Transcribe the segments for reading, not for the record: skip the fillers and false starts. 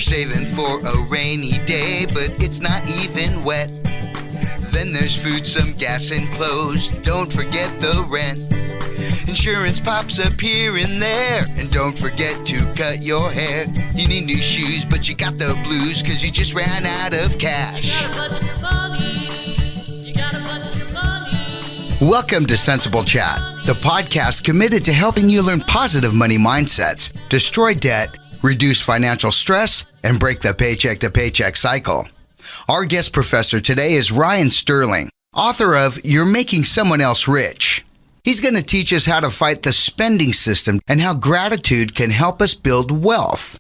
saving for a rainy day, but it's not even wet. Then there's food, some gas, and clothes. Don't forget the rent. Insurance pops up here and there. And don't forget to cut your hair. You need new shoes, but you got the blues, cause you just ran out of cash. Welcome to Sensible Chat, the podcast committed to helping you learn positive money mindsets, destroy debt, reduce financial stress, and break the paycheck-to-paycheck cycle. Our guest professor today is Ryan Sterling, author of You're Making Someone Else Rich. He's going to teach us how to fight the spending system and how gratitude can help us build wealth.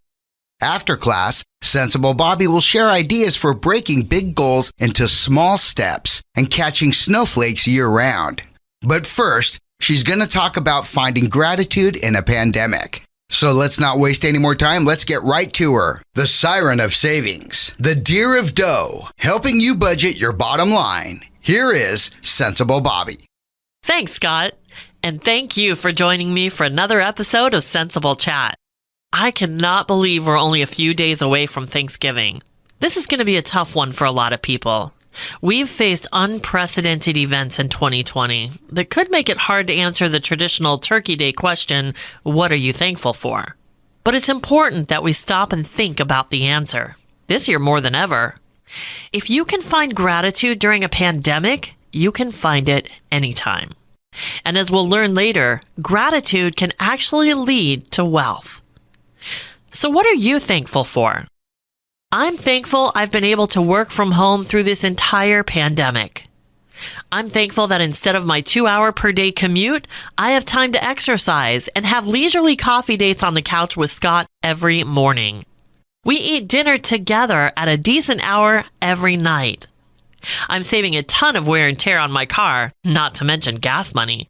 After class, CentsAble Bobbi will share ideas for breaking big goals into small steps and catching snowflakes year-round. But first, she's going to talk about finding gratitude in a pandemic. So let's not waste any more time. Let's get right to her. The siren of savings, the deer of dough, helping you budget your bottom line. Here is CentsAble Bobbi. Thanks, Scott. And thank you for joining me for another episode of Sensible Chat. I cannot believe we're only a few days away from Thanksgiving. This is going to be a tough one for a lot of people. We've faced unprecedented events in 2020 that could make it hard to answer the traditional Turkey Day question, what are you thankful for? But it's important that we stop and think about the answer, this year more than ever. If you can find gratitude during a pandemic, you can find it anytime. And as we'll learn later, gratitude can actually lead to wealth. So what are you thankful for? I'm thankful I've been able to work from home through this entire pandemic. I'm thankful that instead of my 2-hour per day commute, I have time to exercise and have leisurely coffee dates on the couch with Scott every morning. We eat dinner together at a decent hour every night. I'm saving a ton of wear and tear on my car, not to mention gas money.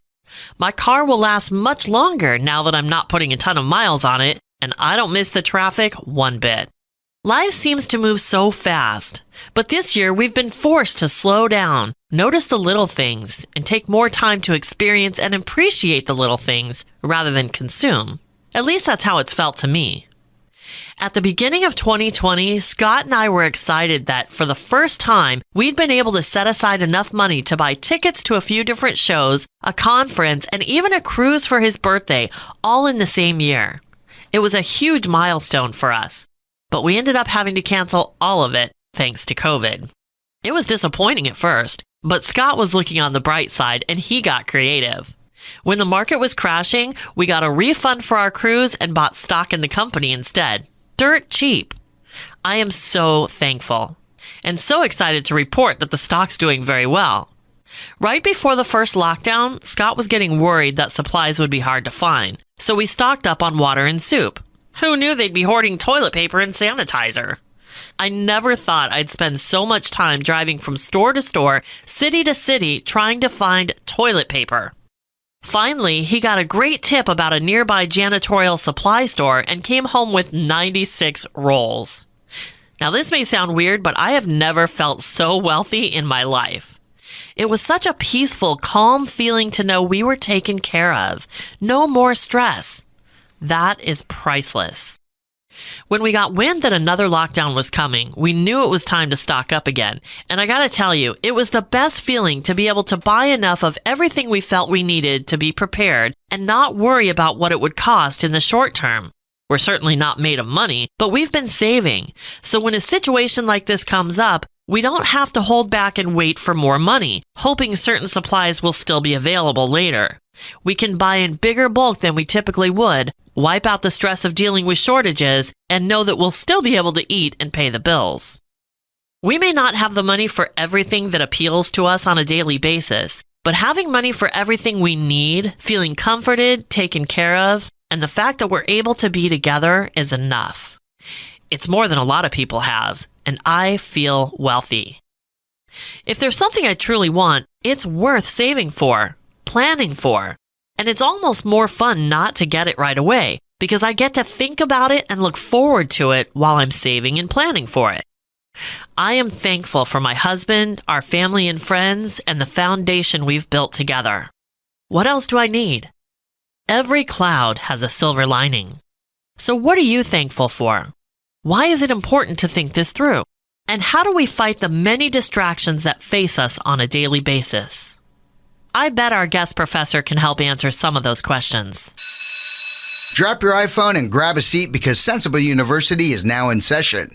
My car will last much longer now that I'm not putting a ton of miles on it, and I don't miss the traffic one bit. Life seems to move so fast, but this year we've been forced to slow down, notice the little things, and take more time to experience and appreciate the little things rather than consume. At least that's how it's felt to me. At the beginning of 2020, Scott and I were excited that for the first time, we'd been able to set aside enough money to buy tickets to a few different shows, a conference, and even a cruise for his birthday, all in the same year. It was a huge milestone for us. But we ended up having to cancel all of it thanks to COVID. It was disappointing at first, but Scott was looking on the bright side and he got creative. When the market was crashing, we got a refund for our cruise and bought stock in the company instead. Dirt cheap. I am so thankful and so excited to report that the stock's doing very well. Right before the first lockdown, Scott was getting worried that supplies would be hard to find, so we stocked up on water and soup. Who knew they'd be hoarding toilet paper and sanitizer? I never thought I'd spend so much time driving from store to store, city to city, trying to find toilet paper. Finally, he got a great tip about a nearby janitorial supply store and came home with 96 rolls. Now, this may sound weird, but I have never felt so wealthy in my life. It was such a peaceful, calm feeling to know we were taken care of. No more stress. That is priceless. When we got wind that another lockdown was coming, we knew it was time to stock up again. And I gotta tell you, it was the best feeling to be able to buy enough of everything we felt we needed to be prepared and not worry about what it would cost in the short term. We're certainly not made of money, but we've been saving. So when a situation like this comes up, we don't have to hold back and wait for more money, hoping certain supplies will still be available later. We can buy in bigger bulk than we typically would, wipe out the stress of dealing with shortages, and know that we'll still be able to eat and pay the bills. We may not have the money for everything that appeals to us on a daily basis, but having money for everything we need, feeling comforted, taken care of, and the fact that we're able to be together is enough. It's more than a lot of people have, and I feel wealthy. If there's something I truly want, it's worth saving for, planning for, and it's almost more fun not to get it right away because I get to think about it and look forward to it while I'm saving and planning for it. I am thankful for my husband, our family and friends, and the foundation we've built together. What else do I need? Every cloud has a silver lining. So what are you thankful for? Why is it important to think this through? And how do we fight the many distractions that face us on a daily basis? I bet our guest professor can help answer some of those questions. Drop your iPhone and grab a seat because CentsAble University is now in session.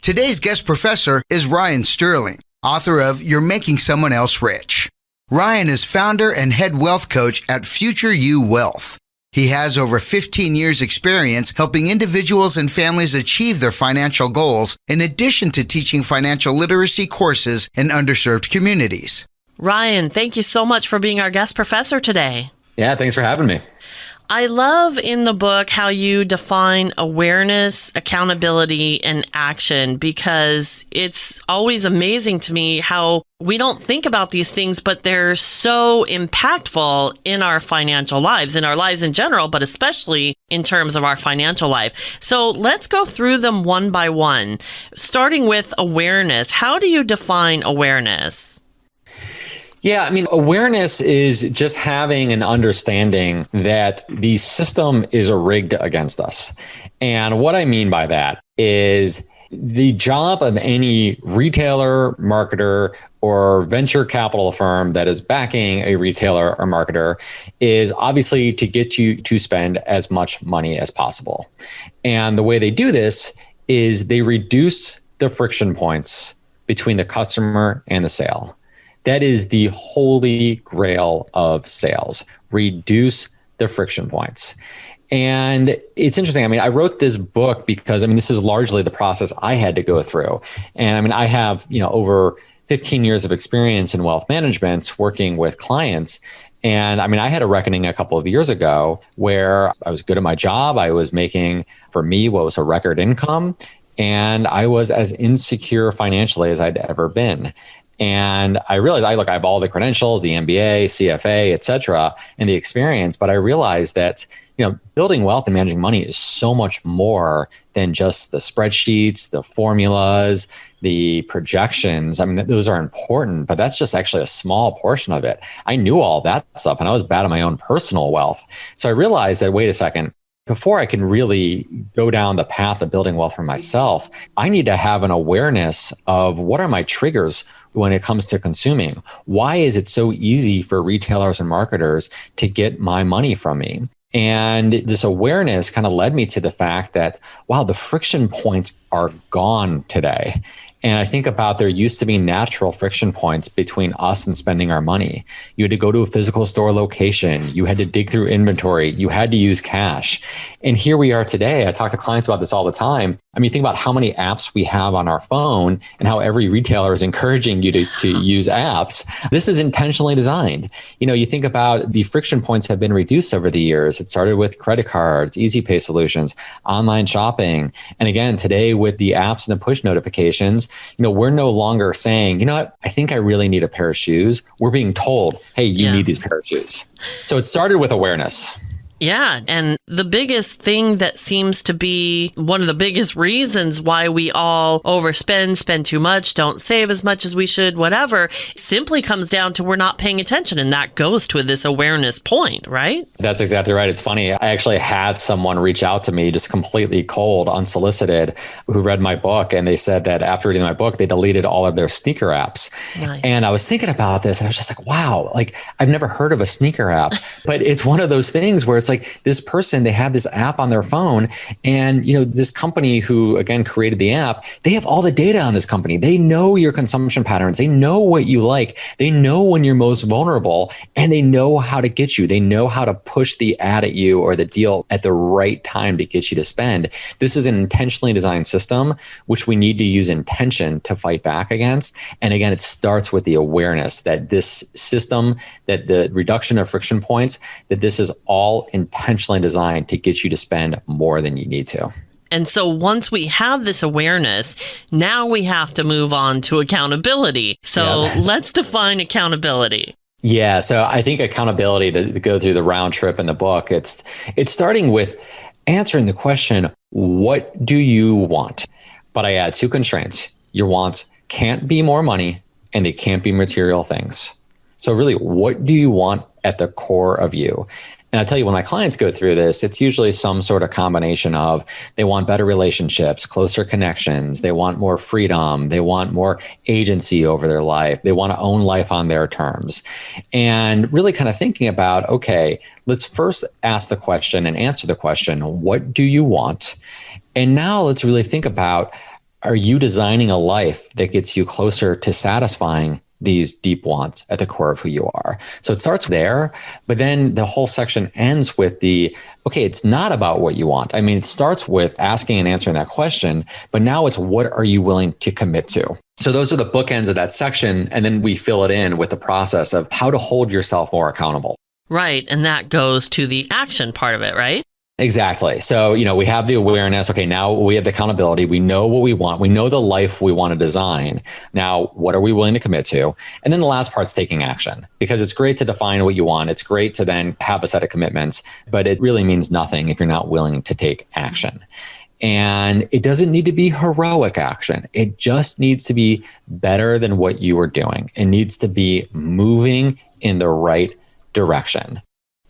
Today's guest professor is Ryan Sterling, author of You're Making Someone Else Rich. Ryan is founder and head wealth coach at Future You Wealth. He has over 15 years experience helping individuals and families achieve their financial goals, in addition to teaching financial literacy courses in underserved communities. Ryan, thank you so much for being our guest professor today. Yeah, thanks for having me. I love in the book how you define awareness, accountability, and action, because it's always amazing to me how we don't think about these things, but they're so impactful in our financial lives, in our lives in general, but especially in terms of our financial life. So let's go through them one by one, starting with awareness. How do you define awareness? Yeah, I mean, awareness is just having an understanding that the system is rigged against us. And what I mean by that is the job of any retailer, marketer, or venture capital firm that is backing a retailer or marketer is obviously to get you to spend as much money as possible. And the way they do this is they reduce the friction points between the customer and the sale. That is the holy grail of sales. Reduce the friction points. And it's interesting. I mean, I wrote this book because, this is largely the process I had to go through. And I have, over 15 years of experience in wealth management working with clients. And I had a reckoning a couple of years ago where I was good at my job. I was making, for me, what was a record income. And I was as insecure financially as I'd ever been. And I realized, I have all the credentials, the MBA, CFA, et cetera, and the experience. But I realized that, building wealth and managing money is so much more than just the spreadsheets, the formulas, the projections. Those are important, but that's just actually a small portion of it. I knew all that stuff and I was bad at my own personal wealth. So I realized that, wait a second, before I can really go down the path of building wealth for myself, I need to have an awareness of what are my triggers when it comes to consuming. Why is it so easy for retailers and marketers to get my money from me? And this awareness kind of led me to the fact that, wow, the friction points are gone today. And I think about there used to be natural friction points between us and spending our money. You had to go to a physical store location. You had to dig through inventory. You had to use cash. And here we are today. I talk to clients about this all the time. Think about how many apps we have on our phone and how every retailer is encouraging you to use apps. This is intentionally designed. You think about the friction points have been reduced over the years. It started with credit cards, easy pay solutions, online shopping. And again, today with the apps and the push notifications, we're no longer saying, what, I think I really need a pair of shoes. We're being told, hey, you need these pair of shoes. So it started with awareness. Yeah. And the biggest thing that seems to be one of the biggest reasons why we all overspend, spend too much, don't save as much as we should, whatever, simply comes down to we're not paying attention. And that goes to this awareness point, right? That's exactly right. It's funny. I actually had someone reach out to me just completely cold, unsolicited, who read my book. And they said that after reading my book, they deleted all of their sneaker apps. Nice. And I was thinking about this and I was just like, wow, I've never heard of a sneaker app, but it's one of those things where it's this person, they have this app on their phone and, this company who, again, created the app, they have all the data on this company. They know your consumption patterns. They know what you like. They know when you're most vulnerable and they know how to get you. They know how to push the ad at you or the deal at the right time to get you to spend. This is an intentionally designed system, which we need to use intention to fight back against. And again, it starts with the awareness that this system, that the reduction of friction points, that this is all intentionally designed to get you to spend more than you need to. And so once we have this awareness, now we have to move on to accountability. So let's define accountability. Yeah. So I think accountability, to go through the round trip in the book, it's starting with answering the question, what do you want? But I add two constraints. Your wants can't be more money and they can't be material things. So really, what do you want at the core of you? And I tell you, when my clients go through this, it's usually some sort of combination of they want better relationships, closer connections, they want more freedom, they want more agency over their life, they want to own life on their terms. And really kind of thinking about, okay, let's first ask the question and answer the question, what do you want? And now let's really think about, are you designing a life that gets you closer to satisfying these deep wants at the core of who you are? So it starts there, but then the whole section ends with okay, it's not about what you want. I mean, it starts with asking and answering that question, but now it's what are you willing to commit to? So those are the bookends of that section. And then we fill it in with the process of how to hold yourself more accountable. Right. And that goes to the action part of it, right? Exactly. So, we have the awareness. Okay, now we have the accountability. We know what we want. We know the life we want to design. Now, what are we willing to commit to? And then the last part's taking action, because it's great to define what you want. It's great to then have a set of commitments, but it really means nothing if you're not willing to take action. And it doesn't need to be heroic action. It just needs to be better than what you are doing. It needs to be moving in the right direction.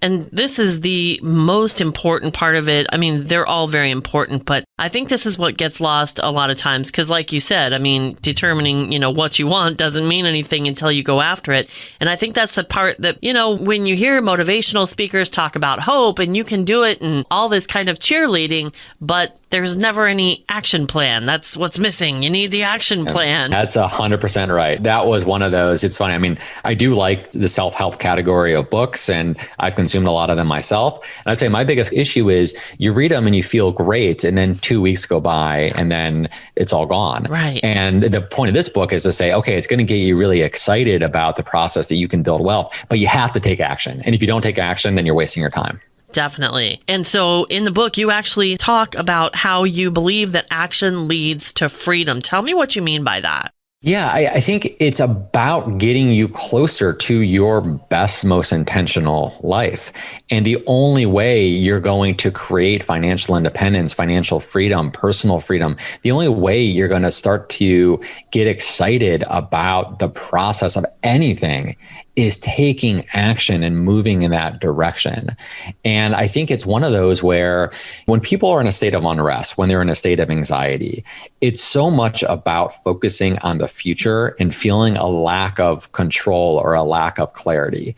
And this is the most important part of it. I mean, they're all very important, but I think this is what gets lost a lot of times. Because like you said, I mean, determining, what you want doesn't mean anything until you go after it. And I think that's the part that, when you hear motivational speakers talk about hope and you can do it and all this kind of cheerleading, but there's never any action plan. That's what's missing. You need the action plan. That's 100% right. That was one of those. It's funny. I mean, I do like the self-help category of books, and I've consumed a lot of them myself. And I'd say my biggest issue is you read them and you feel great, and then 2 weeks go by and then it's all gone. Right. And the point of this book is to say, okay, it's going to get you really excited about the process that you can build wealth, but you have to take action. And if you don't take action, then you're wasting your time. Definitely. And so in the book, you actually talk about how you believe that action leads to freedom. Tell me what you mean by that. Yeah, I think it's about getting you closer to your best, most intentional life. And the only way you're going to create financial independence, financial freedom, personal freedom, the only way you're going to start to get excited about the process of anything is taking action and moving in that direction. And I think it's one of those where when people are in a state of unrest, when they're in a state of anxiety, it's so much about focusing on the future and feeling a lack of control or a lack of clarity.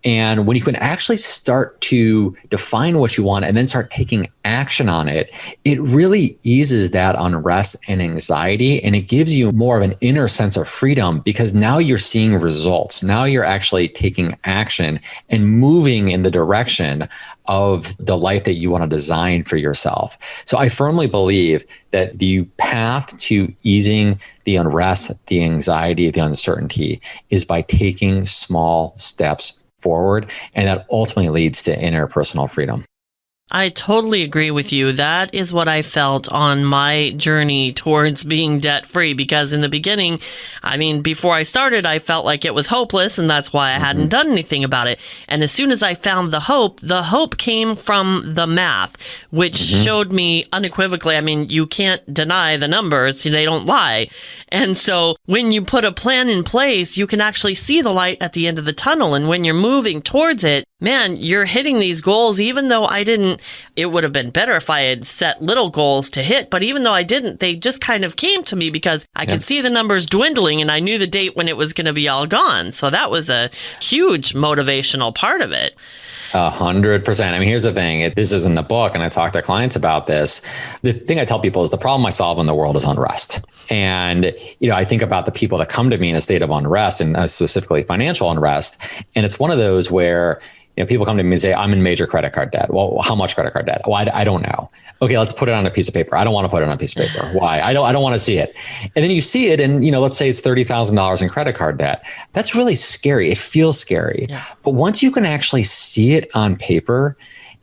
And when you can actually start to define what you want and then start taking action on it, it really eases that unrest and anxiety. And it gives you more of an inner sense of freedom because now you're seeing results. Now you're actually taking action and moving in the direction of the life that you want to design for yourself. So I firmly believe that the path to easing the unrest, the anxiety, the uncertainty is by taking small steps forward. And that ultimately leads to interpersonal freedom. I totally agree with you. That is what I felt on my journey towards being debt-free, because in the beginning, I mean, before I started, I felt like it was hopeless, and that's why I hadn't done anything about it. And as soon as I found the hope came from the math, which showed me unequivocally, I mean, you can't deny the numbers, they don't lie. And so when you put a plan in place, you can actually see the light at the end of the tunnel. And when you're moving towards it, man, you're hitting these goals, even though I didn't. It would have been better if I had set little goals to hit. But even though I didn't, they just kind of came to me because I could see the numbers dwindling and I knew the date when it was going to be all gone. So that was a huge motivational part of it. 100%. I mean, here's the thing. This is in the book, and I talk to clients about this. The thing I tell people is the problem I solve in the world is unrest. And, I think about the people that come to me in a state of unrest, and specifically financial unrest. And it's one of those where people come to me and say, I'm in major credit card debt. Well, how much credit card debt? Well, I don't know. Okay, let's put it on a piece of paper. I don't want to put it on a piece of paper. Why? I don't want to see it. And then you see it and, let's say it's $30,000 in credit card debt. That's really scary. It feels scary. Yeah. But once you can actually see it on paper,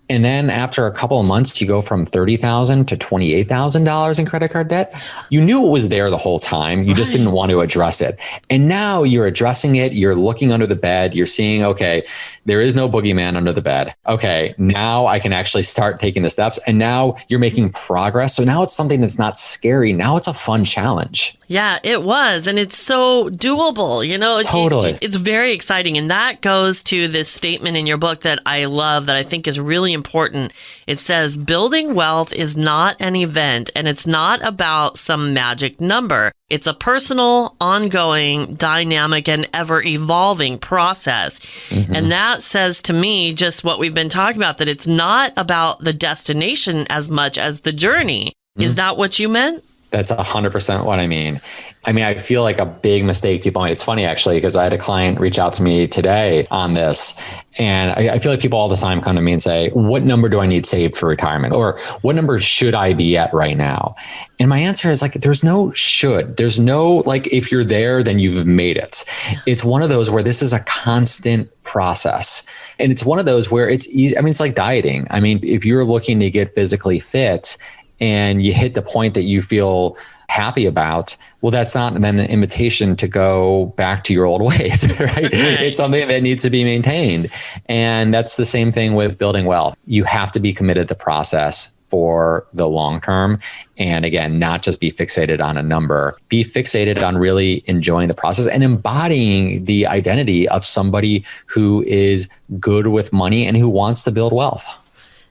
and then after a couple of months, you go from $30,000 to $28,000 in credit card debt. You knew it was there the whole time. You just didn't want to address it. And now you're addressing it. You're looking under the bed. You're seeing, okay, there is no boogeyman under the bed. Okay, now I can actually start taking the steps. And now you're making progress. So now it's something that's not scary. Now it's a fun challenge. Yeah, it was. And it's so doable. Totally. It's very exciting. And that goes to this statement in your book that I love, that I think is really important. It says, building wealth is not an event, and it's not about some magic number. It's a personal, ongoing, dynamic, and ever evolving process. And that says to me just what we've been talking about, that it's not about the destination as much as the journey. Is that what you meant? That's 100% what I mean. I feel like a big mistake people made. It's funny, actually, because I had a client reach out to me today on this. And I feel like people all the time come to me and say, what number do I need saved for retirement? Or what number should I be at right now? And my answer is there's no should. There's no, if you're there, then you've made it. It's one of those where this is a constant process. And it's one of those where it's easy. It's like dieting. If you're looking to get physically fit, and you hit the point that you feel happy about, well, that's not then an invitation to go back to your old ways, right? It's something that needs to be maintained. And that's the same thing with building wealth. You have to be committed to the process for the long term. And again, not just be fixated on a number, be fixated on really enjoying the process and embodying the identity of somebody who is good with money and who wants to build wealth.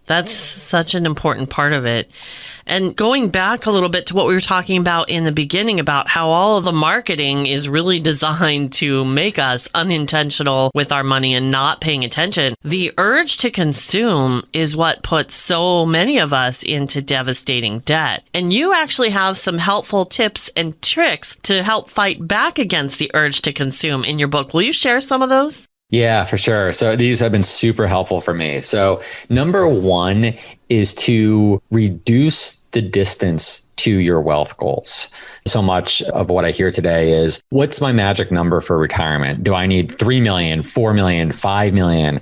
That's such an important part of it. And going back a little bit to what we were talking about in the beginning about how all of the marketing is really designed to make us unintentional with our money and not paying attention. The urge to consume is what puts so many of us into devastating debt. And you actually have some helpful tips and tricks to help fight back against the urge to consume in your book. Will you share some of those? Yeah, for sure. So these have been super helpful for me. So number one is to reduce the distance to your wealth goals. So much of what I hear today is, what's my magic number for retirement? Do I need 3 million, 4 million, 5 million?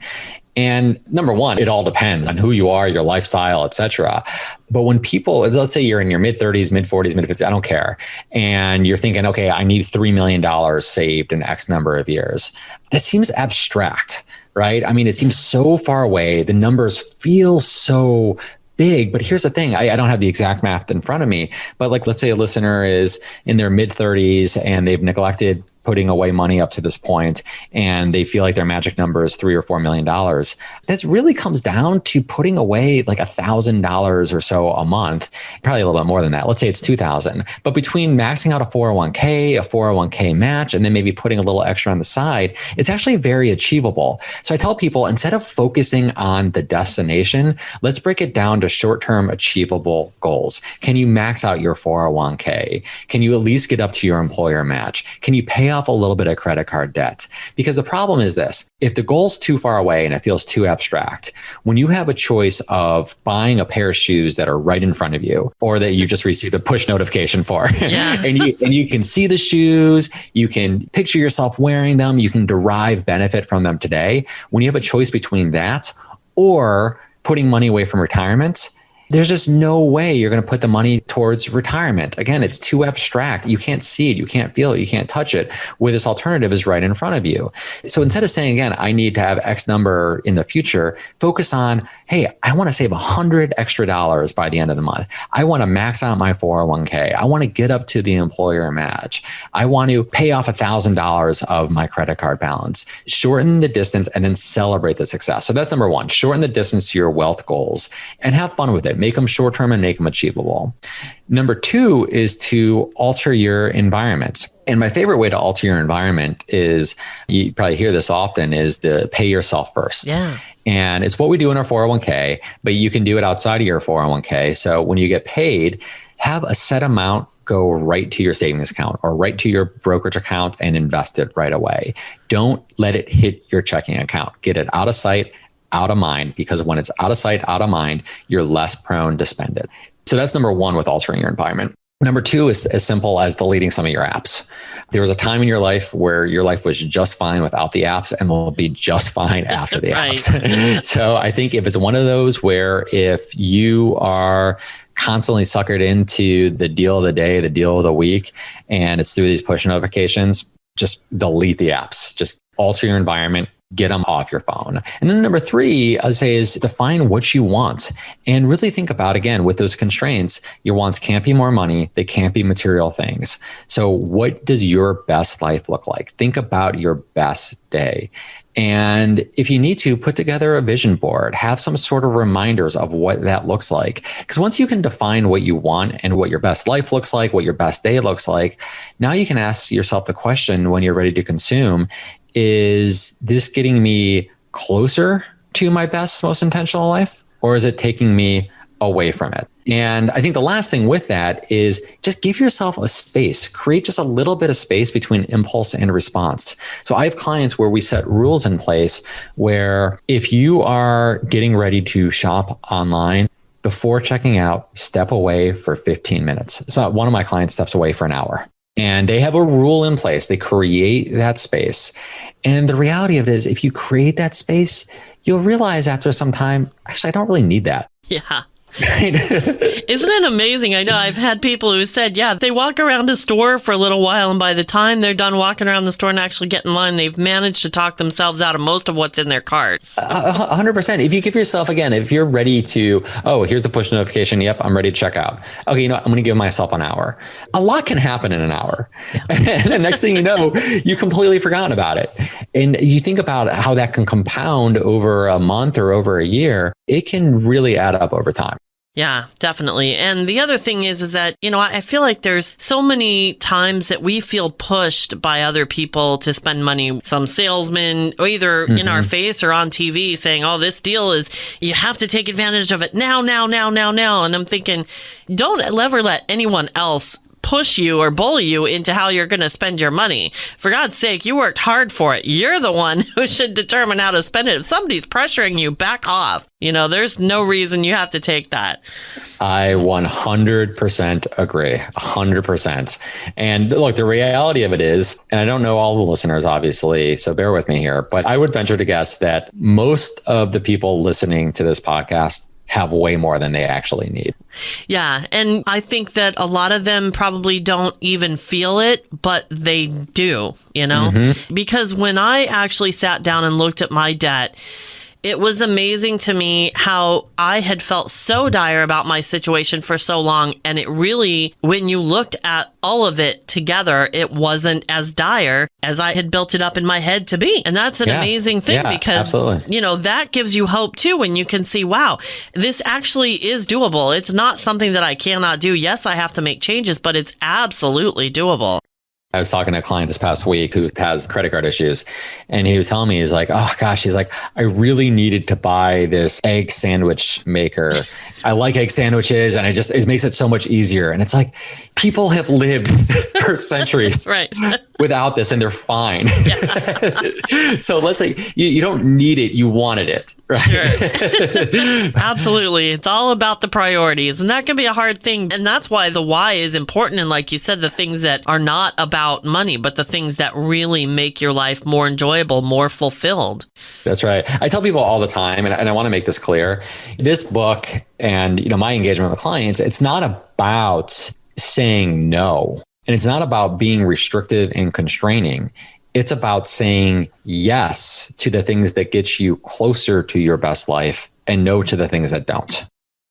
And number one, it all depends on who you are, your lifestyle, et cetera. But when people, let's say you're in your mid 30s, mid 40s, mid 50s, I don't care. And you're thinking, okay, I need $3 million saved in X number of years. That seems abstract, right? It seems so far away. The numbers feel so big. But here's the thing. I don't have the exact math in front of me, but let's say a listener is in their mid 30s and they've neglected putting away money up to this point, and they feel like their magic number is $3 or $4 million. That really comes down to putting away $1,000 or so a month, probably a little bit more than that. Let's say it's $2,000. But between maxing out a 401k match, and then maybe putting a little extra on the side, it's actually very achievable. So I tell people, instead of focusing on the destination, let's break it down to short-term achievable goals. Can you max out your 401k? Can you at least get up to your employer match? Can you pay off a little bit of credit card debt? Because the problem is this: if the goal's too far away and it feels too abstract, when you have a choice of buying a pair of shoes that are right in front of you, or that you just received a push notification for, and you can see the shoes, you can picture yourself wearing them, you can derive benefit from them today. When you have a choice between that or putting money away from retirement, there's just no way you're going to put the money towards retirement. Again, it's too abstract. You can't see it. You can't feel it. You can't touch it, where this alternative is right in front of you. So instead of saying, again, I need to have X number in the future, focus on, hey, I want to save $100 extra by the end of the month. I want to max out my 401k. I want to get up to the employer match. I want to pay off $1,000 of my credit card balance. Shorten the distance and then celebrate the success. So that's number one. Shorten the distance to your wealth goals and have fun with it. Make them short-term and make them achievable. Number two is to alter your environment. And my favorite way to alter your environment is, you probably hear this often, is to pay yourself first. Yeah. And it's what we do in our 401k, but you can do it outside of your 401k. So when you get paid, have a set amount go right to your savings account or right to your brokerage account and invest it right away. Don't let it hit your checking account. Get it out of sight, out of mind, because when it's out of sight, out of mind, you're less prone to spend it. So that's number one with altering your environment. Number two is as simple as deleting some of your apps. There was a time in your life where your life was just fine without the apps and will be just fine after the apps. So I think if it's one of those where if you are constantly suckered into the deal of the day, the deal of the week, and it's through these push notifications, just delete the apps. Just alter your environment. get them off your phone. And then number three, I'd say, is define what you want and really think about, again, with those constraints, your wants can't be more money. They can't be material things. So what does your best life look like? Think about your best day. And if you need to, put together a vision board, have some sort of reminders of what that looks like. Because once you can define what you want and what your best life looks like, what your best day looks like, now you can ask yourself the question when you're ready to consume, is this getting me closer to my best, most intentional life? Or is it taking me away from it? And I think the last thing with that is just give yourself a space, create just a little bit of space between impulse and response. So I have clients where we set rules in place where if you are getting ready to shop online, before checking out, step away for 15 minutes. So one of my clients steps away for an hour. And they have a rule in place. They create that space. And the reality of it is, if you create that space, you'll realize after some time, actually, I don't really need that. Yeah. Isn't it amazing? I know I've had people who said, yeah, they walk around a store for a little while, and by the time they're done walking around the store and actually get in line, they've managed to talk themselves out of most of what's in their carts. 100%. If you give yourself, again, if you're ready to, oh, here's the push notification. Yep, I'm ready to check out. Okay, you know what? I'm going to give myself an hour. A lot can happen in an hour. Yeah. And the next thing you know, you completely forgotten about it. And you think about how that can compound over a month or over a year. It can really add up over time. Yeah, definitely. And the other thing is that, you know, I feel like there's so many times that we feel pushed by other people to spend money. Some salesman, either in our face or on TV, saying, oh, this deal is, you have to take advantage of it now. And I'm thinking, don't ever let anyone else push you or bully you into how you're going to spend your money. For God's sake, you worked hard for it. You're the one who should determine how to spend it. If somebody's pressuring you, back off. You know, there's no reason you have to take that. I 100% agree. 100%. And look, the reality of it is, and I don't know all the listeners, obviously, so bear with me here, but I would venture to guess that most of the people listening to this podcast have way more than they actually need. Yeah. And I think that a lot of them probably don't even feel it, but they do, you know, because when I actually sat down and looked at my debt, it was amazing to me how I had felt so dire about my situation for so long. And it really, when you looked at all of it together, it wasn't as dire as I had built it up in my head to be. And that's an amazing thing because, you know, that gives you hope too, when you can see, wow, this actually is doable. It's not something that I cannot do. Yes, I have to make changes, but it's absolutely doable. I was talking to a client this past week who has credit card issues, and he was telling me, he's like, oh gosh, he's like, I really needed to buy this egg sandwich maker. I like egg sandwiches, and it makes it so much easier. And it's like, people have lived for centuries without this, and they're fine. So let's say you don't need it, you wanted it. Right? Sure. Absolutely. It's all about the priorities, and that can be a hard thing. And that's why the why is important. And like you said, the things that are not about money, but the things that really make your life more enjoyable, more fulfilled. That's right. I tell people all the time, and I want to make this clear, this book and, you know, my engagement with clients, it's not about saying no, and it's not about being restrictive and constraining. It's about saying yes to the things that get you closer to your best life and no to the things that don't.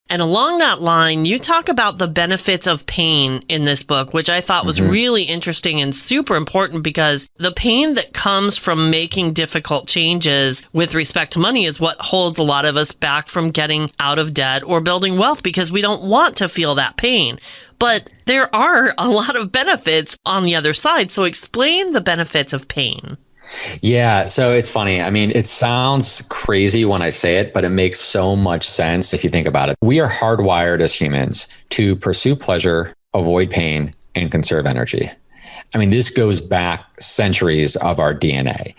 And along that line, you talk about the benefits of pain in this book, which I thought was really interesting and super important, because the pain that comes from making difficult changes with respect to money is what holds a lot of us back from getting out of debt or building wealth, because we don't want to feel that pain. But there are a lot of benefits on the other side. So explain the benefits of pain. Yeah. So it's funny. I mean, it sounds crazy when I say it, but it makes so much sense if you think about it. We are hardwired as humans to pursue pleasure, avoid pain, and conserve energy. I mean, this goes back centuries of our DNA.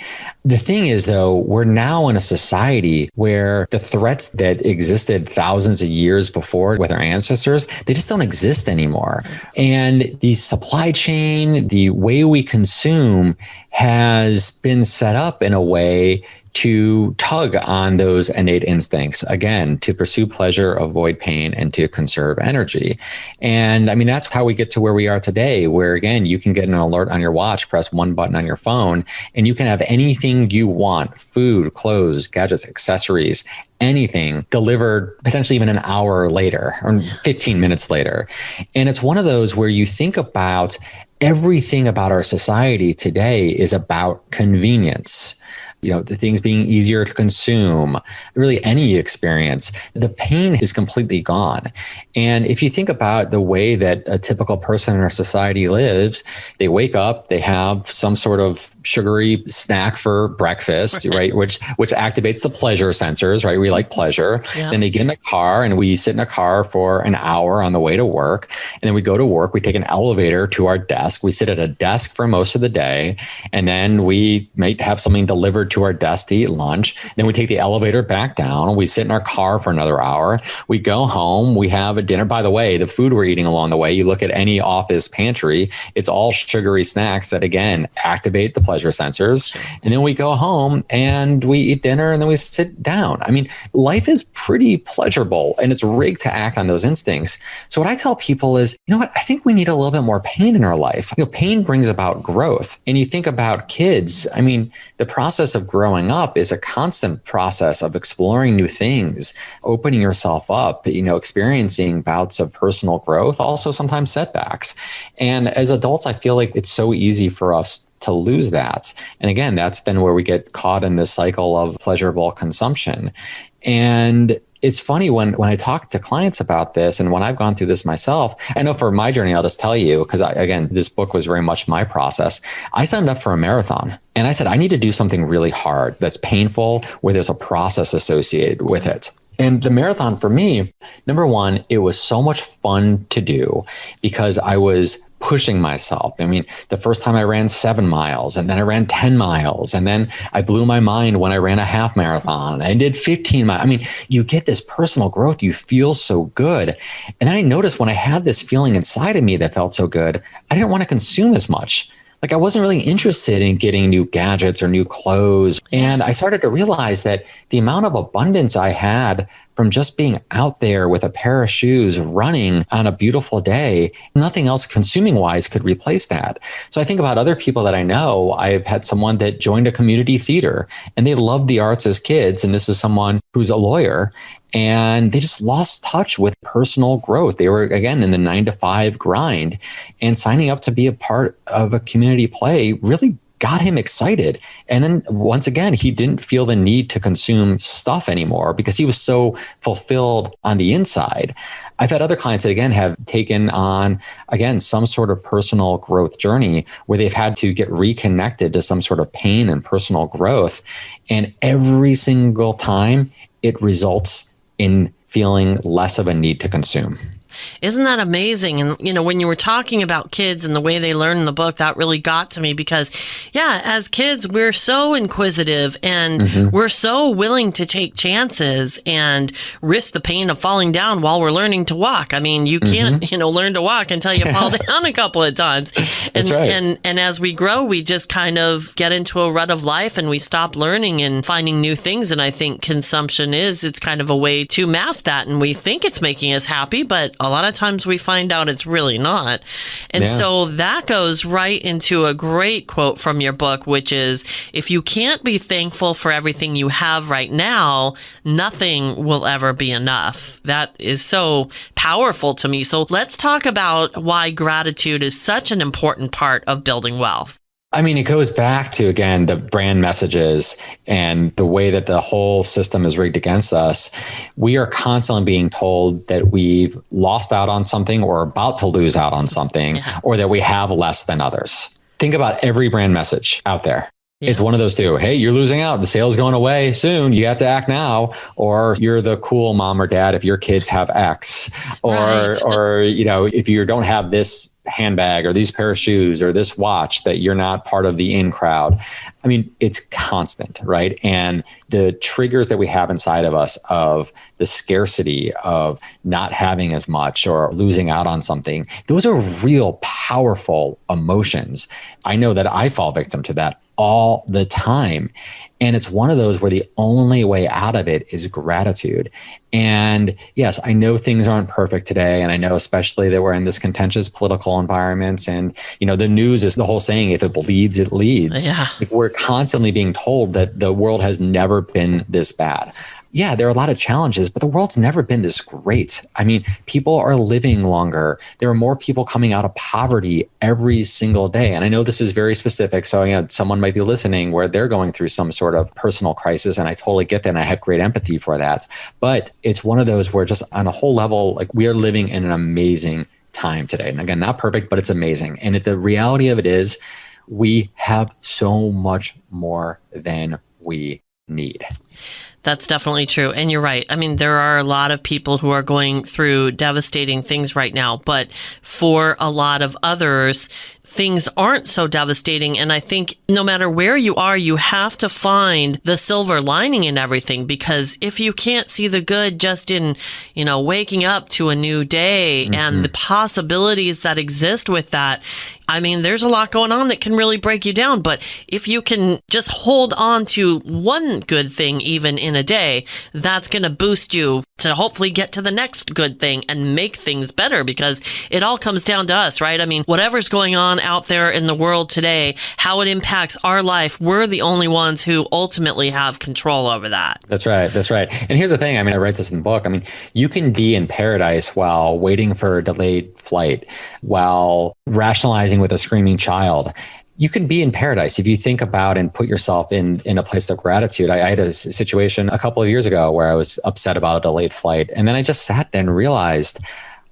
The thing is, though, we're now in a society where the threats that existed thousands of years before with our ancestors, they just don't exist anymore. And the supply chain, the way we consume has been set up in a way to tug on those innate instincts, again, to pursue pleasure, avoid pain, and to conserve energy. And I mean, that's how we get to where we are today, where again, you can get an alert on your watch, press one button on your phone, and you can have anything you want: food, clothes, gadgets, accessories, anything delivered potentially even an hour later or 15 minutes later. And it's one of those where you think about everything about our society today is about convenience. The things being easier to consume, really any experience. The pain is completely gone. And if you think about the way that a typical person in our society lives, they wake up, they have some sort of sugary snack for breakfast, right? Which activates the pleasure sensors, right? We like pleasure. Yeah. Then they get in a car and we sit in a car for an hour on the way to work. And then we go to work, we take an elevator to our desk. We sit at a desk for most of the day. And then we might have something delivered to our desk to eat lunch. Then we take the elevator back down. We sit in our car for another hour. We go home. We have a dinner. By the way, the food we're eating along the way, you look at any office pantry, it's all sugary snacks that, again, activate the pleasure sensors. And then we go home and we eat dinner and then we sit down. I mean, life is pretty pleasurable and it's rigged to act on those instincts. So what I tell people is, I think we need a little bit more pain in our life. Pain brings about growth. And you think about kids, I mean, the process of growing up is a constant process of exploring new things, opening yourself up, experiencing bouts of personal growth, also sometimes setbacks. And as adults, I feel like it's so easy for us to lose that. And again, that's then where we get caught in this cycle of pleasurable consumption. And it's funny when I talk to clients about this, and when I've gone through this myself, I know for my journey, I'll just tell you, because again, this book was very much my process. I signed up for a marathon and I said, I need to do something really hard that's painful, where there's a process associated with it. And the marathon for me, number one, it was so much fun to do because I was pushing myself. I mean, the first time I ran 7 miles and then I ran 10 miles and then I blew my mind when I ran a half marathon. I did 15 miles. I mean, you get this personal growth. You feel so good. And then I noticed when I had this feeling inside of me that felt so good, I didn't want to consume as much. Like I wasn't really interested in getting new gadgets or new clothes. And I started to realize that the amount of abundance I had from just being out there with a pair of shoes, running on a beautiful day, nothing else consuming wise could replace that. So I think about other people that I know. I've had someone that joined a community theater and they loved the arts as kids. And this is someone who's a lawyer. And they just lost touch with personal growth. They were, again, in the 9-to-5 grind, and signing up to be a part of a community play really got him excited. And then once again, he didn't feel the need to consume stuff anymore because he was so fulfilled on the inside. I've had other clients that, again, have taken on, again, some sort of personal growth journey where they've had to get reconnected to some sort of pain and personal growth. And every single time it results in feeling less of a need to consume. Isn't that amazing? And, when you were talking about kids and the way they learn in the book, that really got to me because, as kids, we're so inquisitive and we're so willing to take chances and risk the pain of falling down while we're learning to walk. I mean, you can't, learn to walk until you fall down a couple of times. And, That's right. and as we grow, we just kind of get into a rut of life and we stop learning and finding new things. And I think consumption it's kind of a way to mask that. And we think it's making us happy, but a lot of times we find out it's really not. And so that goes right into a great quote from your book, which is, if you can't be thankful for everything you have right now, nothing will ever be enough. That is so powerful to me. So let's talk about why gratitude is such an important part of building wealth. I mean, it goes back to, again, the brand messages and the way that the whole system is rigged against us. We are constantly being told that we've lost out on something or about to lose out on something, or that we have less than others. Think about every brand message out there. It's one of those two. Hey, you're losing out. The sale's going away soon. You have to act now. Or you're the cool mom or dad if your kids have X. Or if you don't have this handbag or these pair of shoes or this watch, that you're not part of the in crowd. I mean, it's constant, right? And the triggers that we have inside of us of the scarcity of not having as much or losing out on something, those are real powerful emotions. I know that I fall victim to that all the time. And it's one of those where the only way out of it is gratitude. And yes, I know things aren't perfect today. And I know especially that we're in this contentious political environments. And, the news is the whole saying, if it bleeds, it leads. Yeah. We're constantly being told that the world has never been this bad. Yeah, there are a lot of challenges, but the world's never been this great. I mean, people are living longer. There are more people coming out of poverty every single day. And I know this is very specific. So someone might be listening where they're going through some sort of personal crisis. And I totally get that. And I have great empathy for that. But it's one of those where just on a whole level, like we are living in an amazing time today. And again, not perfect, but it's amazing. And the reality of it is we have so much more than we need. That's definitely true. And you're right. I mean, there are a lot of people who are going through devastating things right now, but for a lot of others, things aren't so devastating. And I think no matter where you are, you have to find the silver lining in everything, because if you can't see the good just in, waking up to a new day and the possibilities that exist with that, I mean, there's a lot going on that can really break you down. But if you can just hold on to one good thing, even in a day, that's going to boost you to hopefully get to the next good thing and make things better, because it all comes down to us, right? I mean, whatever's going on out there in the world today, how it impacts our life, we're the only ones who ultimately have control over that. That's right. That's right. And here's the thing. I mean, I write this in the book. I mean, you can be in paradise while waiting for a delayed flight, while rationalizing with a screaming child. You can be in paradise if you think about and put yourself in a place of gratitude. I had a situation a couple of years ago where I was upset about a delayed flight. And then I just sat there and realized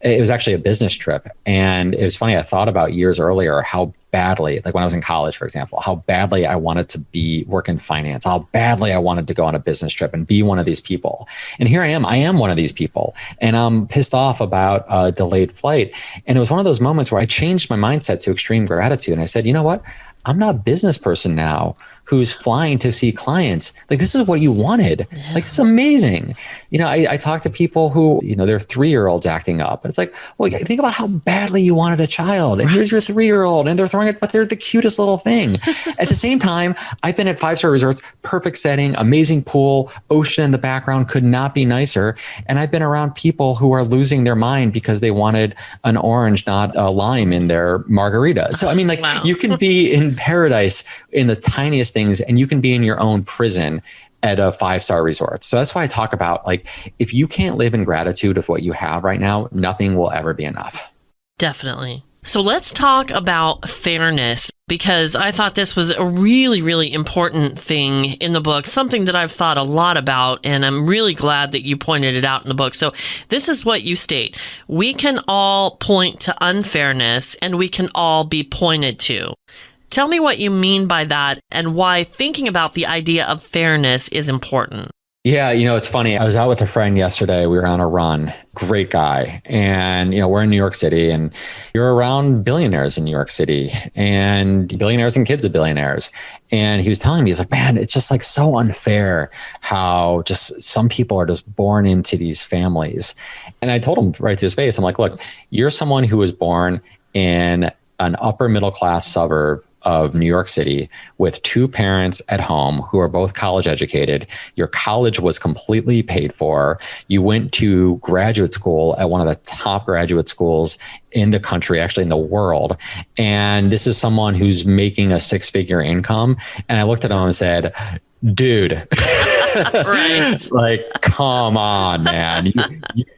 it was actually a business trip. And it was funny. I thought about years earlier how badly, like when I was in college, for example, how badly I wanted to work in finance, how badly I wanted to go on a business trip and be one of these people. And here I am one of these people. And I'm pissed off about a delayed flight. And it was one of those moments where I changed my mindset to extreme gratitude. And I said, you know what? I'm not a business person now who's flying to see clients. Like, this is what you wanted. Yeah. Like, it's amazing. I talk to people who, their 3-year-olds acting up. And it's like, well, think about how badly you wanted a child. And here's your 3-year-old and they're throwing it, but they're the cutest little thing. At the same time, I've been at 5-star resorts, perfect setting, amazing pool, ocean in the background, could not be nicer. And I've been around people who are losing their mind because they wanted an orange, not a lime in their margarita. So, I mean, like, wow. You can be in paradise in the tiniest things, and you can be in your own prison at a 5-star resort. So that's why I talk about, like, if you can't live in gratitude of what you have right now, nothing will ever be enough. Definitely. So let's talk about fairness, because I thought this was a really, really important thing in the book, something that I've thought a lot about, and I'm really glad that you pointed it out in the book. So this is what you state. We can all point to unfairness, and we can all be pointed to. Tell me what you mean by that and why thinking about the idea of fairness is important. Yeah, it's funny. I was out with a friend yesterday. We were on a run. Great guy. And, we're in New York City, and you're around billionaires in New York City, and billionaires and kids of billionaires. And he was telling me, he's like, man, it's just like so unfair how just some people are just born into these families. And I told him right to his face, I'm like, look, you're someone who was born in an upper middle class suburb of New York City with 2 parents at home who are both college educated. Your college was completely paid for. You went to graduate school at one of the top graduate schools in the country, actually in the world. And this is someone who's making a 6-figure income. And I looked at him and said, dude, right. Like, come on, man.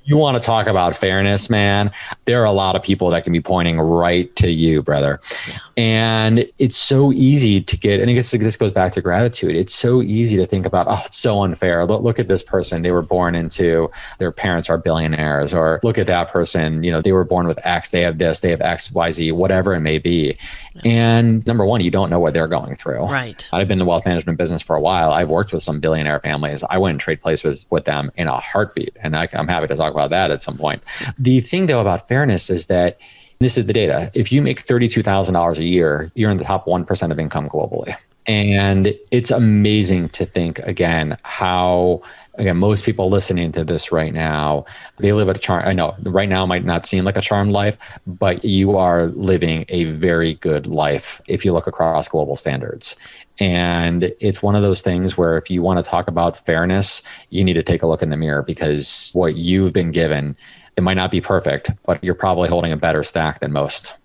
You want to talk about fairness, man? There are a lot of people that can be pointing right to you, brother. Yeah. And it's so easy to get, and I guess this goes back to gratitude. It's so easy to think about, oh, it's so unfair. Look at this person. They were born into, their parents are billionaires. Or look at that person, they were born with X, they have this, they have X, Y, Z, whatever it may be. Yeah. And number one, you don't know what they're going through. Right. I've been in the wealth management business for a while. I've worked with some billionaire families. I wouldn't trade places with them in a heartbeat. And I'm happy to talk about that at some point. The thing, though, about fairness is that this is the data. If you make $32,000 a year, you're in the top 1% of income globally. And it's amazing to think again how, again, most people listening to this right now, they live a charm. I know right now might not seem like a charmed life, but you are living a very good life if you look across global standards. And it's one of those things where if you want to talk about fairness, you need to take a look in the mirror, because what you've been given, it might not be perfect, but you're probably holding a better stack than most.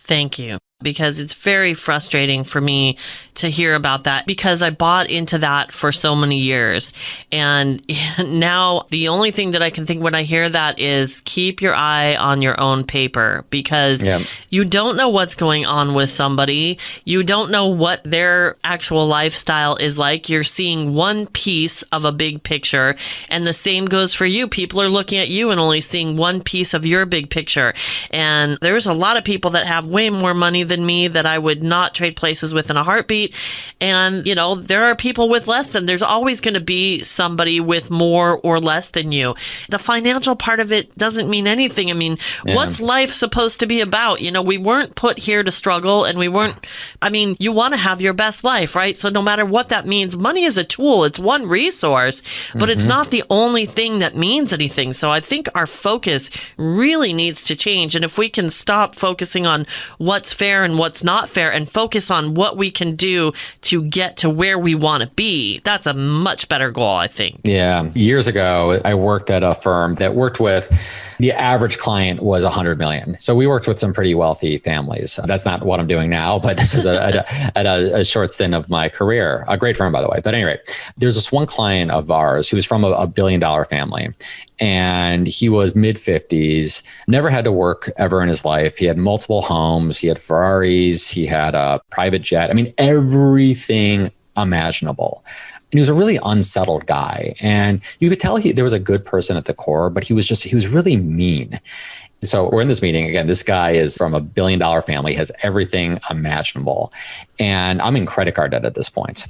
Thank you. Because it's very frustrating for me to hear about that, because I bought into that for so many years. And now the only thing that I can think when I hear that is keep your eye on your own paper, because you don't know what's going on with somebody. You don't know what their actual lifestyle is like. You're seeing one piece of a big picture, and the same goes for you. People are looking at you and only seeing one piece of your big picture. And there's a lot of people that have way more money than me that I would not trade places with in a heartbeat. And, you know, there are people with less than. There's always going to be somebody with more or less than you. The financial part of it doesn't mean anything. I mean, what's life supposed to be about? You know, we weren't put here to struggle, and we weren't, I mean, you want to have your best life, right? So no matter what that means, money is a tool. It's one resource, but it's not the only thing that means anything. So I think our focus really needs to change. And if we can stop focusing on what's fair and what's not fair and focus on what we can do to get to where we want to be, that's a much better goal, I think. Yeah. Years ago, I worked at a firm that worked with, the average client was 100 million. So we worked with some pretty wealthy families. That's not what I'm doing now, but this is at a short stint of my career. A great firm, by the way. But anyway, there's this one client of ours who was from a $1 billion family. And he was mid-50s, never had to work ever in his life. He had multiple homes. He had Ferraris. He had a private jet. I mean, everything imaginable. And he was a really unsettled guy. And you could tell there was a good person at the core, but he was really mean. So we're in this meeting again. This guy is from a $1 billion family, has everything imaginable. And I'm in credit card debt at this point.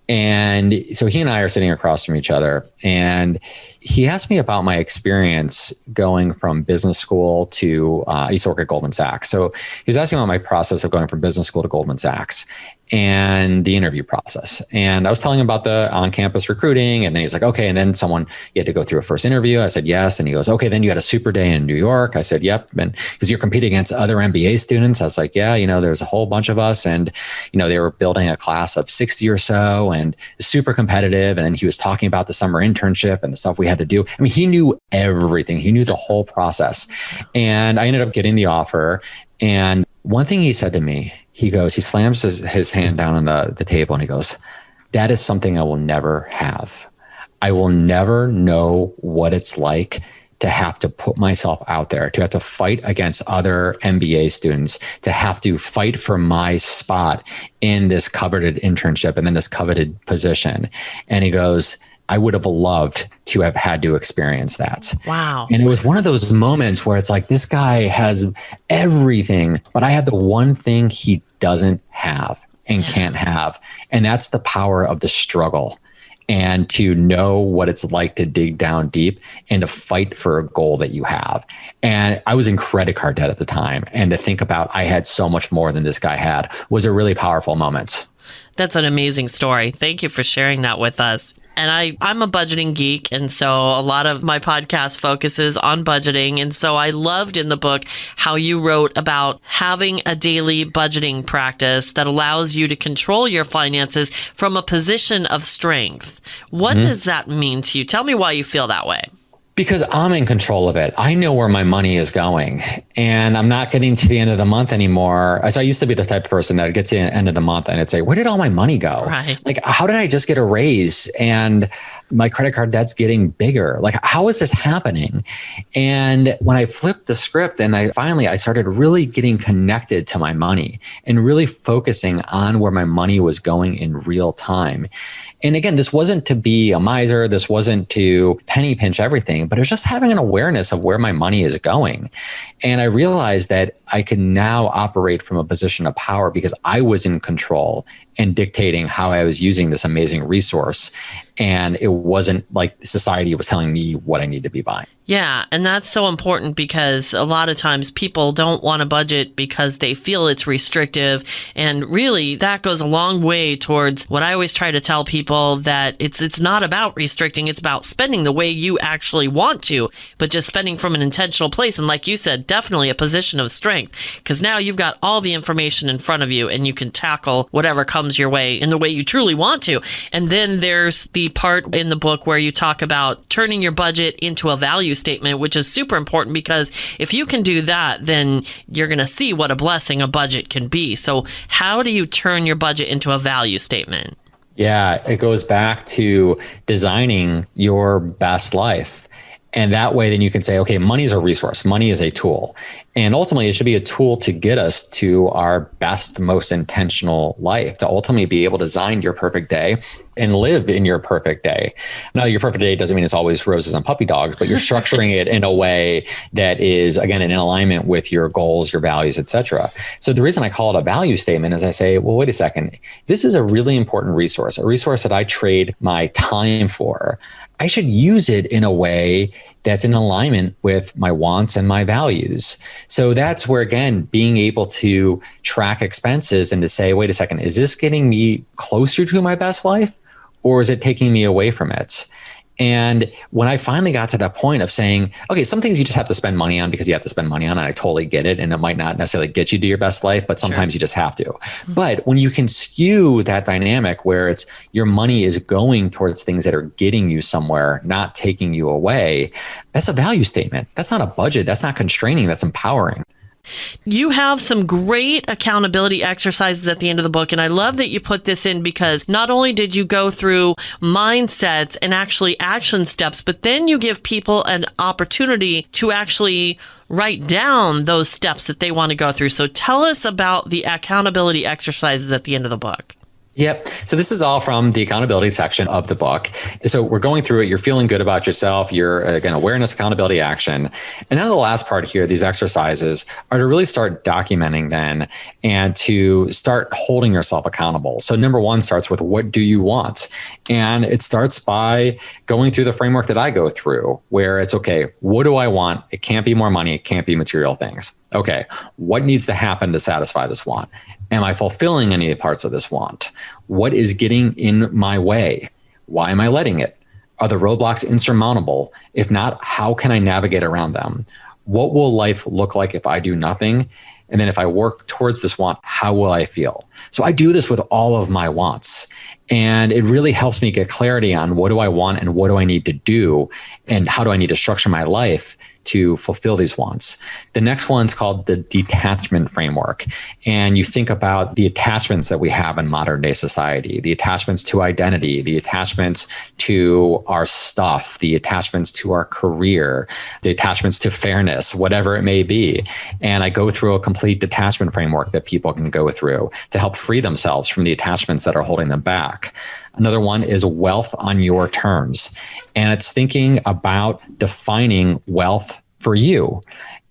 And so he and I are sitting across from each other. And he asked me about my experience going from business school to, I used to work at Goldman Sachs. So he was asking about my process of going from business school to Goldman Sachs and the interview process. And I was telling him about the on-campus recruiting. And then he's like, okay. And then you had to go through a first interview. I said, yes. And he goes, okay, then you had a super day in New York. I said, yep. And because you're competing against other MBA students. I was like, yeah, there's a whole bunch of us. And, they were building a class of 60 or so and super competitive. And then he was talking about the summer internship and the stuff we had to do. I mean, he knew everything. He knew the whole process. And I ended up getting the offer. And one thing he said to me, he slams his hand down on the table and he goes, that is something I will never have. I will never know what it's like to have to put myself out there, to have to fight against other MBA students, to have to fight for my spot in this coveted internship and then this coveted position. And he goes, I would have loved to have had to experience that. Wow. And it was one of those moments where it's like, this guy has everything, but I have the one thing he doesn't have and can't have. And that's the power of the struggle. And to know what it's like to dig down deep and to fight for a goal that you have. And I was in credit card debt at the time. And to think about I had so much more than this guy had was a really powerful moment. That's an amazing story. Thank you for sharing that with us. And I'm a budgeting geek, and so a lot of my podcast focuses on budgeting. And so I loved in the book how you wrote about having a daily budgeting practice that allows you to control your finances from a position of strength. What does that mean to you? Tell me why you feel that way. Because I'm in control of it. I know where my money is going and I'm not getting to the end of the month anymore. So I used to be the type of person that would get to the end of the month and it'd say, where did all my money go? Right. Like, how did I just get a raise and my credit card debt's getting bigger? Like, how is this happening? And when I flipped the script and I started really getting connected to my money and really focusing on where my money was going in real time. And again, this wasn't to be a miser. This wasn't to penny pinch everything, but it was just having an awareness of where my money is going. And I realized that I could now operate from a position of power because I was in control and dictating how I was using this amazing resource. And it wasn't like society was telling me what I need to be buying. Yeah, and that's so important because a lot of times people don't want to budget because they feel it's restrictive. And really, that goes a long way towards what I always try to tell people, that it's not about restricting. It's about spending the way you actually want to, but just spending from an intentional place. And like you said, definitely a position of strength, because now you've got all the information in front of you and you can tackle whatever comes your way in the way you truly want to. And then there's the part in the book where you talk about turning your budget into a value statement, which is super important, because if you can do that, then you're going to see what a blessing a budget can be. So how do you turn your budget into a value statement? Yeah, it goes back to designing your best life. And that way, then you can say, okay, money is a resource. Money is a tool. And ultimately, it should be a tool to get us to our best, most intentional life, to ultimately be able to design your perfect day and live in your perfect day. Now, your perfect day doesn't mean it's always roses and puppy dogs, but you're structuring it in a way that is, again, in alignment with your goals, your values, et cetera. So the reason I call it a value statement is I say, well, wait a second, this is a really important resource, a resource that I trade my time for. I should use it in a way that's in alignment with my wants and my values. So that's where, again, being able to track expenses and to say, wait a second, is this getting me closer to my best life, or is it taking me away from it? And when I finally got to that point of saying, okay, some things you just have to spend money on because you have to spend money on, and I totally get it. And it might not necessarily get you to your best life, but sometimes you just have to. But when you can skew that dynamic where it's your money is going towards things that are getting you somewhere, not taking you away, that's a value statement. That's not a budget. That's not constraining. That's empowering. You have some great accountability exercises at the end of the book. And I love that you put this in, because not only did you go through mindsets and actually action steps, but then you give people an opportunity to actually write down those steps that they want to go through. So tell us about the accountability exercises at the end of the book. Yep. So this is all from the accountability section of the book. So we're going through it. You're feeling good about yourself. You're, again, awareness, accountability, action. And now the last part here, these exercises are to really start documenting then and to start holding yourself accountable. So number one starts with, what do you want? And it starts by going through the framework that I go through, where it's, okay, what do I want? It can't be more money. It can't be material things. Okay, what needs to happen to satisfy this want? Am I fulfilling any parts of this want? What is getting in my way? Why am I letting it? Are the roadblocks insurmountable? If not, how can I navigate around them? What will life look like if I do nothing? And then if I work towards this want, how will I feel? So I do this with all of my wants. And it really helps me get clarity on what do I want and what do I need to do and how do I need to structure my life to fulfill these wants. The next one's called the detachment framework. And you think about the attachments that we have in modern day society, the attachments to identity, the attachments to our stuff, the attachments to our career, the attachments to fairness, whatever it may be. And I go through a complete detachment framework that people can go through to help free themselves from the attachments that are holding them back. Another one is wealth on your terms. And it's thinking about defining wealth for you.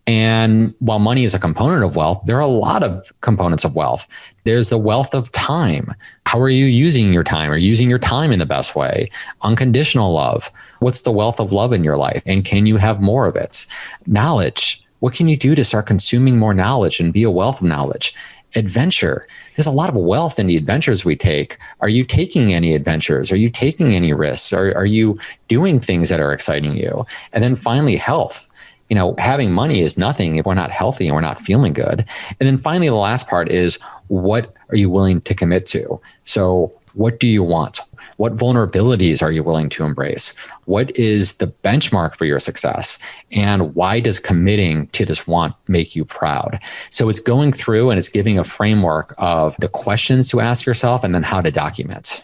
And while money is a component of wealth, there are a lot of components of wealth. There's the wealth of time. How are you using your time? Are you using your time in the best way? Unconditional love. What's the wealth of love in your life? And can you have more of it? Knowledge. What can you do to start consuming more knowledge and be a wealth of knowledge? Adventure. There's a lot of wealth in the adventures we take. Are you taking any adventures? Are you taking any risks? Are you doing things that are exciting you? And then finally, health. You know, having money is nothing if we're not healthy and we're not feeling good. And then finally, the last part is, what are you willing to commit to? So what do you want? What vulnerabilities are you willing to embrace? What is the benchmark for your success? And why does committing to this want make you proud? So it's going through and it's giving a framework of the questions to ask yourself and then how to document.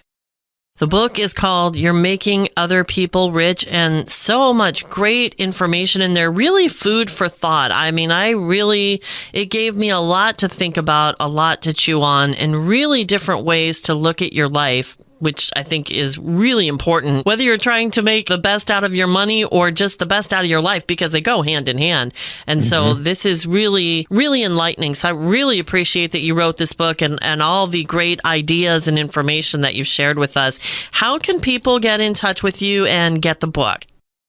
The book is called You're Making Other People Rich, and so much great information in there, really food for thought. I mean, it gave me a lot to think about, a lot to chew on, and really different ways to look at your life, which I think is really important, whether you're trying to make the best out of your money or just the best out of your life, because they go hand in hand. And so this is really, really enlightening. So I really appreciate that you wrote this book and all the great ideas and information that you've shared with us. How can people get in touch with you and get the book?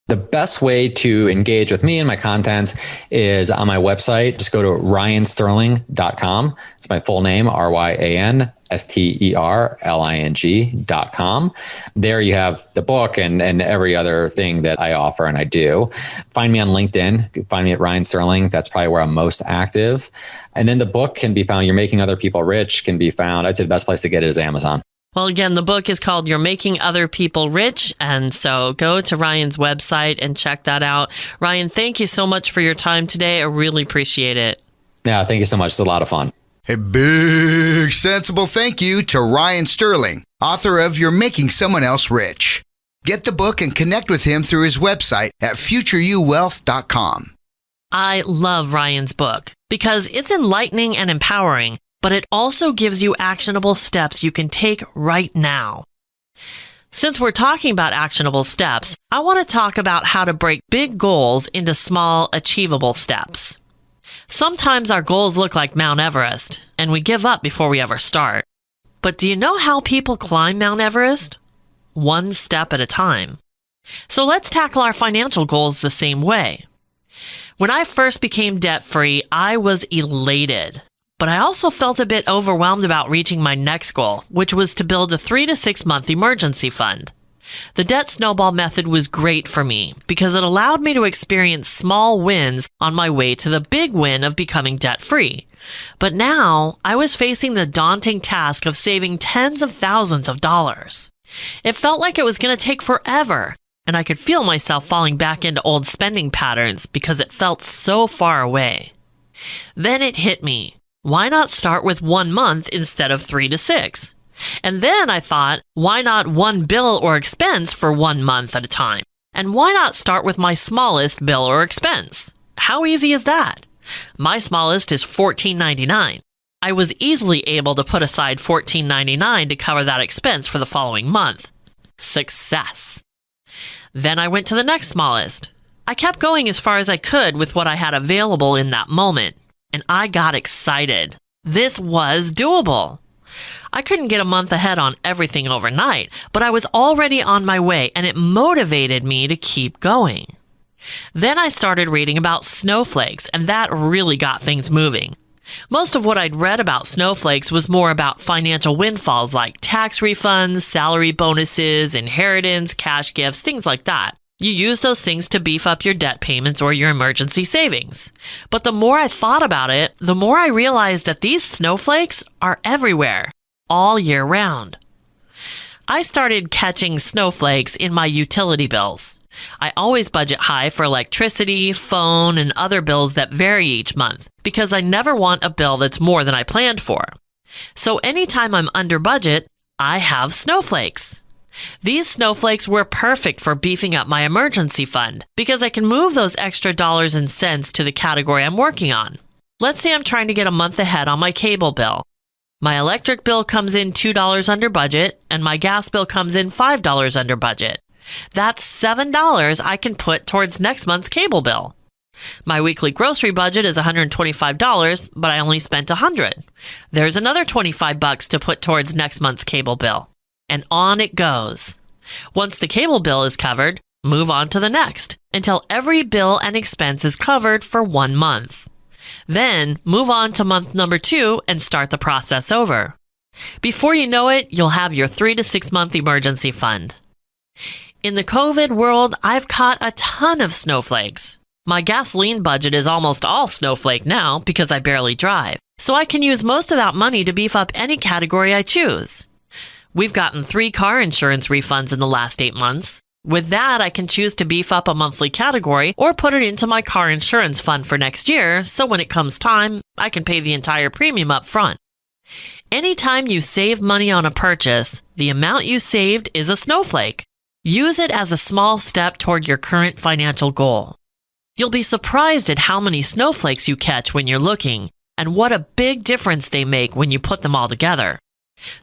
The best way to engage with me and my content is on my website. Just go to ryansterling.com. It's my full name, RyanSterling.com. There you have the book and every other thing that I offer and I do. Find me on LinkedIn. Find me at Ryan Sterling. That's probably where I'm most active. And then the book can be found. You're Making Other People Rich can be found. I'd say the best place to get it is Amazon. Well, again, the book is called You're Making Other People Rich. And so go to Ryan's website and check that out. Ryan, thank you so much for your time today. I really appreciate it. Yeah, thank you so much. It's a lot of fun. A big sensible thank you to Ryan Sterling, author of You're Making Someone Else Rich. Get the book and connect with him through his website at futureyouwealth.com. I love Ryan's book because it's enlightening and empowering, but it also gives you actionable steps you can take right now. Since we're talking about actionable steps, I want to talk about how to break big goals into small, achievable steps. Sometimes our goals look like Mount Everest, and we give up before we ever start. But do you know how people climb Mount Everest? One step at a time. So let's tackle our financial goals the same way. When I first became debt-free, I was elated. But I also felt a bit overwhelmed about reaching my next goal, which was to build a 3 to 6 month emergency fund. The debt snowball method was great for me because it allowed me to experience small wins on my way to the big win of becoming debt-free. But now I was facing the daunting task of saving tens of thousands of dollars. It felt like it was going to take forever, and I could feel myself falling back into old spending patterns because it felt so far away. Then it hit me. Why not start with 1 month instead of 3 to 6? And then I thought, why not one bill or expense for 1 month at a time? And why not start with my smallest bill or expense? How easy is that? My smallest is $14.99. I was easily able to put aside $14.99 to cover that expense for the following month. Success. Then I went to the next smallest. I kept going as far as I could with what I had available in that moment. And I got excited. This was doable. I couldn't get a month ahead on everything overnight, but I was already on my way and it motivated me to keep going. Then I started reading about snowflakes and that really got things moving. Most of what I'd read about snowflakes was more about financial windfalls like tax refunds, salary bonuses, inheritance, cash gifts, things like that. You use those things to beef up your debt payments or your emergency savings. But the more I thought about it, the more I realized that these snowflakes are everywhere, all year round. I started catching snowflakes in my utility bills. I always budget high for electricity, phone, and other bills that vary each month because I never want a bill that's more than I planned for. So anytime I'm under budget, I have snowflakes. These snowflakes were perfect for beefing up my emergency fund because I can move those extra dollars and cents to the category I'm working on. Let's say I'm trying to get a month ahead on my cable bill. My electric bill comes in $2 under budget and my gas bill comes in $5 under budget. That's $7 I can put towards next month's cable bill. My weekly grocery budget is $125, but I only spent $100. There's another $25 to put towards next month's cable bill. And on it goes. Once the cable bill is covered, move on to the next until every bill and expense is covered for 1 month. Then move on to month number 2 and start the process over. Before you know it, you'll have your 3 to 6 month emergency fund. In the COVID world, I've caught a ton of snowflakes. My gasoline budget is almost all snowflake now because I barely drive, so I can use most of that money to beef up any category I choose. We've gotten 3 car insurance refunds in the last 8 months. With that, I can choose to beef up a monthly category or put it into my car insurance fund for next year, so when it comes time, I can pay the entire premium up front. Anytime you save money on a purchase, the amount you saved is a snowflake. Use it as a small step toward your current financial goal. You'll be surprised at how many snowflakes you catch when you're looking, and what a big difference they make when you put them all together.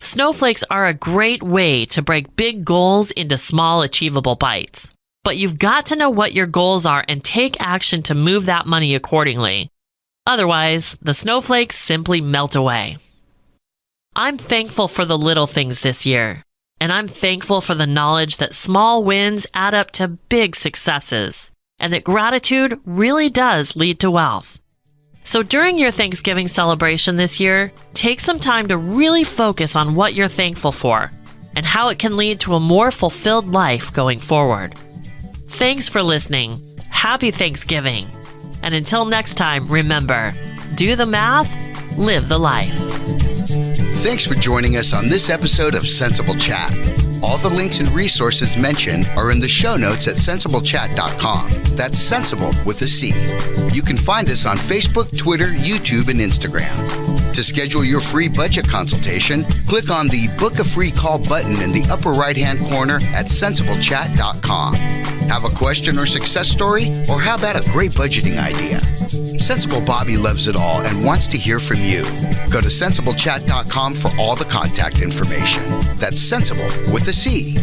Snowflakes are a great way to break big goals into small, achievable bites. But you've got to know what your goals are and take action to move that money accordingly. Otherwise, the snowflakes simply melt away. I'm thankful for the little things this year. And I'm thankful for the knowledge that small wins add up to big successes, and that gratitude really does lead to wealth. So during your Thanksgiving celebration this year, take some time to really focus on what you're thankful for and how it can lead to a more fulfilled life going forward. Thanks for listening. Happy Thanksgiving. And until next time, remember, do the math, live the life. Thanks for joining us on this episode of CentsAble Chat. All the links and resources mentioned are in the show notes at CentsAbleChat.com. That's Sensible with a C. You can find us on Facebook, Twitter, YouTube, and Instagram. To schedule your free budget consultation, click on the Book a Free Call button in the upper right-hand corner at CentsAbleChat.com. Have a question or success story? Or how about a great budgeting idea? CentsAble Bobbi loves it all and wants to hear from you. Go to CentsAbleChat.com for all the contact information. That's Sensible with a C.